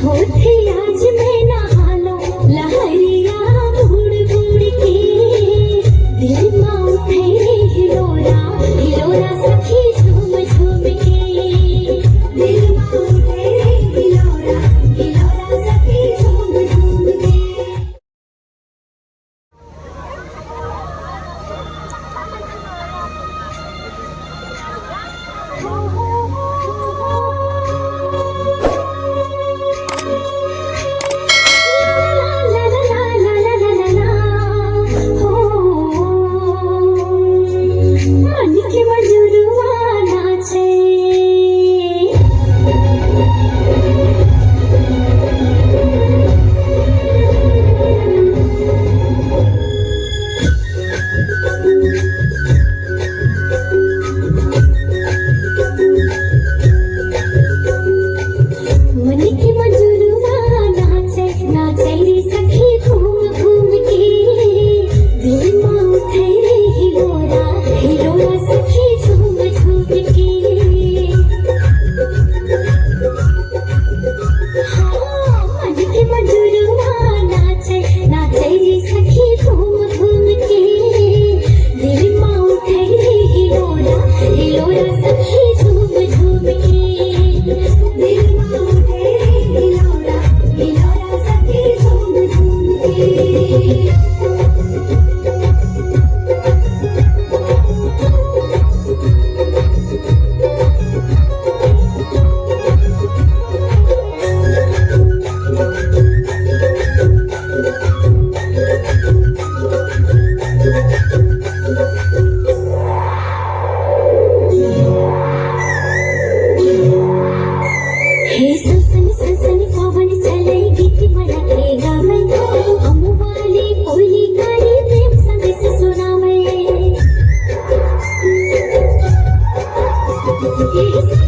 होठे आज मैं नहा लो लहरिया बूढ़ बूढ़ के दिल में उठे हिलोरा हिलोरा सखी झूम झूम के दिल में उठे हिलोरा हिलोरा सखी झूम झूम के। मन के मजुरवा नाचे मन के मजुरवा नाचे नाचे रे सखी घूम घूम के दिल में उठे रे हिलोरा हिलोरा सखी झूम झूम के। हाँ मन के मजुरवा नाचे नाचे रे सखी घूम घूम के दिल में उठे रे हिलोरा हिलोरा सखी झूम झूम के दिल में उठे रे हिलोरा हिलोरा सखी झूम झूम के। हे सनसनी सनसनी पवन चले गीत मला के गावे अमुवाली कोयली गाड़ी प्रेम संदेश सुनावे। हे